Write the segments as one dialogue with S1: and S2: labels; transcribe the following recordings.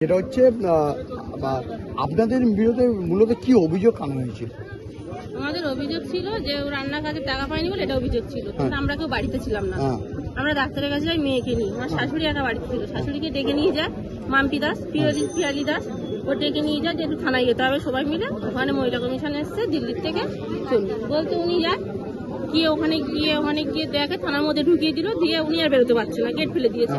S1: এটা হচ্ছে আপনাদের বিরুদ্ধে মূলত কি অভিযোগ আনা হয়েছে?
S2: আমাদের অভিযোগ ছিল যে ও রান্নার কাজে টাকা পায়নি বলে এটা অভিযোগ ছিল, কিন্তু আমরা কেউ বাড়িতে ছিলাম না। আমরা ডাক্তারের কাছে যাই মেয়েকে নিয়ে, আমার শাশুড়ি একা বাড়িতে ছিল। শাশুড়িকে ডেকে নিয়ে যায় মাম্পি দাস, পিয়ালি দাস, ও ডেকে নিয়ে যায় যে একটু থানায় যেতে হবে সবাই মিলে। ওখানে মহিলা কমিশন এসছে দিল্লির থেকে, বলতে উনি যায় গিয়ে ওখানে গিয়ে দেখে থানার মধ্যে ঢুকিয়ে দিল, দিয়ে উনি আর বেরোতে পারছে না, গেট ফেলে দিয়েছে।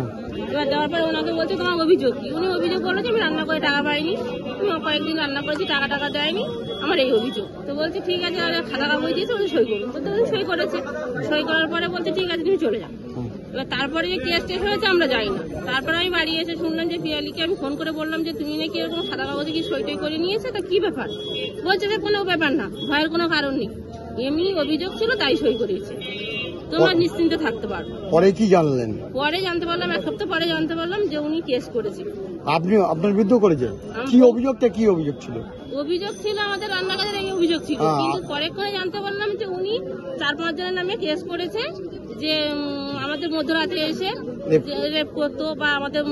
S2: এবার দেওয়ার পরে ওনাকে বলছে তোমার অভিযোগ কি? উনি অভিযোগ করলো যে আমি রান্না করে টাকা পাইনি, তুমি কয়েকদিন রান্না করেছি টাকা দেয়নি, আমার এই অভিযোগ। তো বলছে ঠিক আছে, খাতা কাগজ দিয়েছে ওদের সই করুন। তো সই করেছে, সই করার পরে বলছে ঠিক আছে তুমি চলে যাও। এবার তারপরে যে কেস টেস হয়েছে আমরা যাই না। তারপরে আমি বাড়ি এসে শুনলাম যে পিয়ালিকে আমি ফোন করে বললাম যে তুমি নাকি এরকম সাদা কাগজে কি সই টই করে নিয়েছে, তা কি ব্যাপার? বলছে যে কোনো ব্যাপার না, ভয়ের কোনো কারণ নেই, এমনি অভিযোগ ছিল তাই সই করেছে, তোমার নিশ্চিন্তে থাকতে পারবো।
S1: পরে কি জানলেন?
S2: পরে জানতে পারলাম, এক সপ্তাহ পরে জানতে পারলাম যে উনি কেস করেছে।
S1: আপনি আপনার বিরুদ্ধে করেছেন? কি অভিযোগটা, কি অভিযোগ ছিল?
S2: অভিযোগ ছিল আমাদের রান্নাঘরের এই অভিযোগ ছিল, কিন্তু পরে করে জানতে পারলাম যে উনি 4-5 জনের নামে কেস করেছে, যে আমাদের মধ্যরাতে এসে রেপ করতো বা আমাদের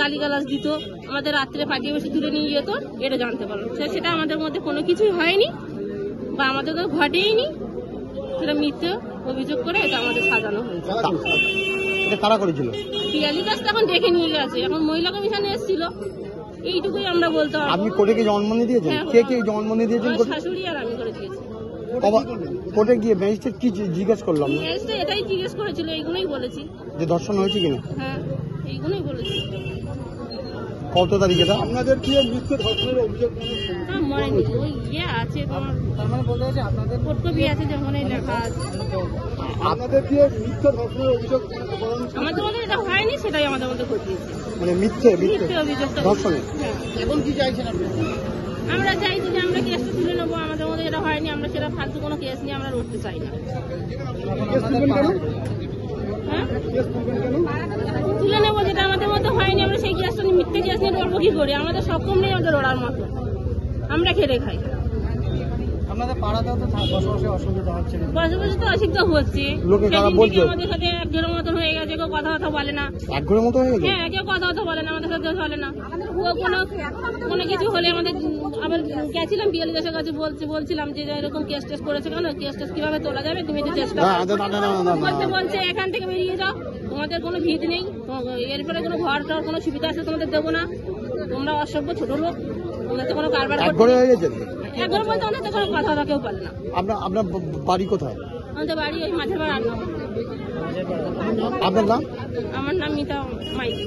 S2: গালিগালাজ দিত, আমাদের রাত্রে পাঠিয়ে বসে তুলে নিয়ে যেত, এটা জানতে পারলাম। সেটা আমাদের মধ্যে কোনো কিছুই হয়নি বা আমাদের তো ঘটেইনি, সেটা মিথ্যে অভিযোগ করে এটা আমাদের সাজানো হয়েছে।
S1: কারা করেছিল?
S2: পিয়ালি দাস তখন দেখে নিয়ে গেছে, এখন মহিলা কমিশনে এসেছিল, এইটুকুই আমরা বলতে পারবো।
S1: আপনি কোর্টে কি জবানবন্দি দিয়েছেন? কে জবানবন্দি দিয়েছেন?
S2: শাশুড়ি আর আমি করে দিয়েছি।
S1: কোর্টে গিয়ে ম্যাজিস্ট্রেট কি জিজ্ঞেস করলাম?
S2: ম্যাজিস্ট্রেট এটাই জিজ্ঞেস করেছিল, এইগুলোই বলেছি
S1: যে ধর্ষণ হয়েছে কিনা।
S2: হ্যাঁ, এইগুলোই বলেছি।
S1: কত তারিখে?
S3: আপনাদের কি মিথ্যে ধর্ষণের অভিযোগ
S2: মনে নেই, ওই ইয়ে আছে তোমার,
S3: তার মানে বলতে চাইছে আপনাদের
S2: ফটোকপি আছে যখন এই লেখা আছে।
S3: আপনাদের কি মিথ্যে ধর্ষণের অভিযোগ?
S2: আমাদের মধ্যে এটা হয়নি, সেটাই আমাদের মধ্যে ঘটিয়েছে,
S1: মানে মিথ্যে
S2: অভিযোগটা
S1: ধর্ষণে।
S3: এখন কি চাইছেন আপনি?
S2: আমরা চাইছি যে আমরা কেসটা তুলে নেবো, আমাদের মধ্যে এটা হয়নি, আমরা সেটা ফালতু কোনো কেস নিয়ে আমরা লড়তে চাই না। হ্যাঁ, তুলে নেবো, যেটা আমাদের মধ্যে হয়নি আমরা সেই কেসটা নিয়ে, মিথ্যে কেস নিয়ে লড়বো কি করে? আমাদের সক্ষম নেই আমাদের লড়ার মতো, আমরা খেটে খাই।
S3: আপনাদের পাড়াতেও তো বসবাসে অসুবিধা হচ্ছে,
S2: বসবাসে তো অসুবিধা হচ্ছে, আমাদের সাথে এক ঘরের মতন হয়ে গেছে, কেউ কথা বলে না।
S1: এক ঘরের মতো হয়ে গেছে?
S2: হ্যাঁ, কেউ কথা বলে না, আমাদের সাথে চলে না। কোনো কিছু হলে আমাদের, আবার গেছিলাম পিয়ালি দাসের কাছে, বলছিলাম যে এরকম কেস টেস করেছে কেন, কেস টেস কিভাবে তোলা যাবে, তুমি তো চেষ্টা বলছে এখান থেকে বেরিয়ে যাও, তোমাদের কোনো ভিত নেই, এরপরে কোনো ঘর টর কোনো সুবিধা আছে তোমাদের দেবো না, তোমরা অসভ্য ছোট লোক, তোমরা তো কোনো কারবার
S1: এক ঘরে হয়ে গেছে।
S2: এক ঘর বলতে আমাদের কোনো কথা কেউ বলে না।
S1: আপনার বাড়ি কোথায়?
S2: আমাদের বাড়ি ওই মাঝের বাড়ি রান্না।
S1: আপনার নাম?
S2: আমার নাম মিতা মাইতি।